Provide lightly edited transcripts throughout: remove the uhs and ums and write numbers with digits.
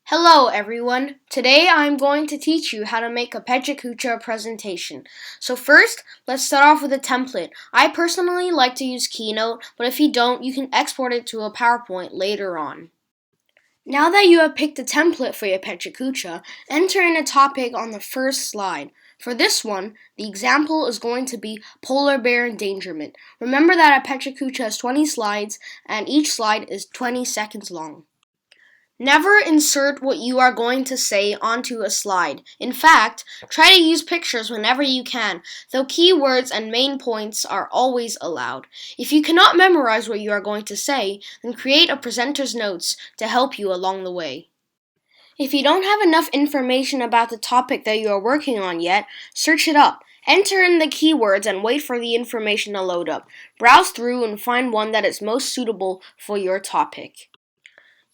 Hello everyone! Today I'm going to teach you how to make a Pecha Kucha presentation. So first, let's start off with a template. I personally like to use Keynote, but if you don't, you can export it to a PowerPoint later on. Now that you have picked a template for your Pecha Kucha, enter in a topic on the first slide. For this one, the example is going to be polar bear endangerment. Remember that a Pecha Kucha has 20 slides and each slide is 20 seconds long. Never insert what you are going to say onto a slide. In fact, try to use pictures whenever you can, though keywords and main points are always allowed. If you cannot memorize what you are going to say, then create a presenter's notes to help you along the way. If you don't have enough information about the topic that you are working on yet, search it up. Enter in the keywords and wait for the information to load up. Browse through and find one that is most suitable for your topic.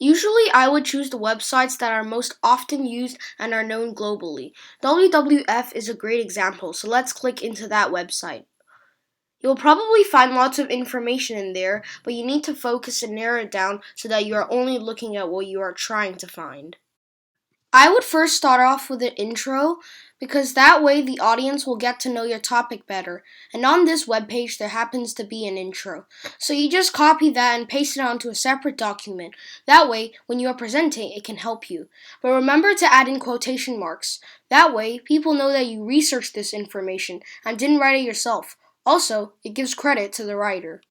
Usually, I would choose the websites that are most often used and are known globally. WWF is a great example, so let's click into that website. You'll probably find lots of information in there, but you need to focus and narrow it down so that you are only looking at what you are trying to find. I would first start off with an intro because that way the audience will get to know your topic better. And on this webpage there happens to be an intro. So you just copy that and paste it onto a separate document. That way when you are presenting it can help you. But remember to add in quotation marks. That way people know that you researched this information and didn't write it yourself. Also, it gives credit to the writer.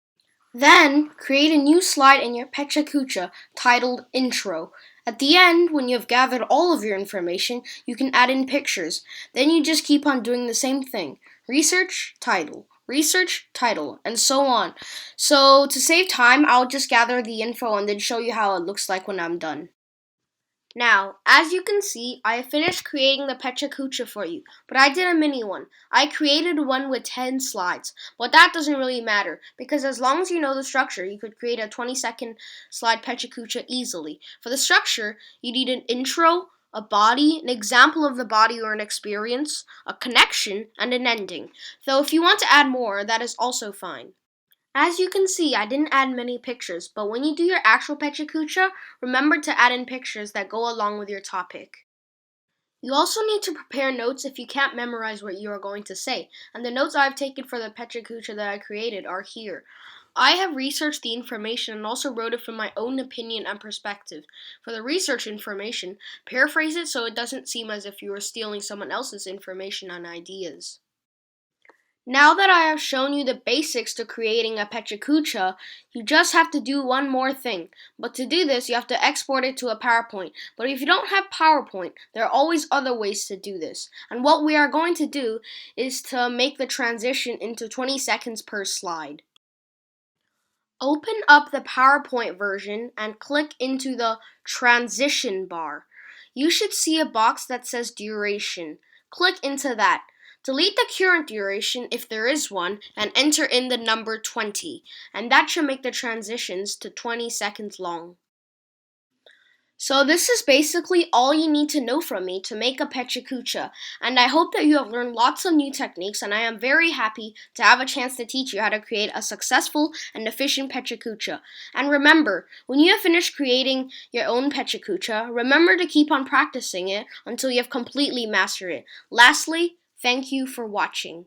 Then, create a new slide in your Pecha Kucha titled Intro. At the end, when you have gathered all of your information, you can add in pictures. Then you just keep on doing the same thing. Research, title, and so on. So, to save time, I'll just gather the info and then show you how it looks like when I'm done. Now, as you can see, I have finished creating the Pecha Kucha for you, but I did a mini one. I created one with 10 slides, but that doesn't really matter, because as long as you know the structure, you could create a 20-second slide Pecha Kucha easily. For the structure, you need an intro, a body, an example of the body or an experience, a connection, and an ending. Though if you want to add more, that is also fine. As you can see, I didn't add many pictures, but when you do your actual Pecha Kucha, remember to add in pictures that go along with your topic. You also need to prepare notes if you can't memorize what you are going to say, and the notes I've taken for the Pecha Kucha that I created are here. I have researched the information and also wrote it from my own opinion and perspective. For the research information, paraphrase it so it doesn't seem as if you are stealing someone else's information and ideas. Now that I have shown you the basics to creating a Pecha Kucha, you just have to do one more thing. But to do this, you have to export it to a PowerPoint. But if you don't have PowerPoint, there are always other ways to do this. And what we are going to do is to make the transition into 20 seconds per slide. Open up the PowerPoint version and click into the transition bar. You should see a box that says duration. Click into that. Delete the current duration if there is one and enter in the number 20, and that should make the transitions to 20 seconds long. So this is basically all you need to know from me to make a Pecha Kucha, and I hope that you have learned lots of new techniques, and I am very happy to have a chance to teach you how to create a successful and efficient Pecha Kucha. And remember, when you have finished creating your own Pecha Kucha, remember to keep on practicing it until you have completely mastered it. Lastly, thank you for watching.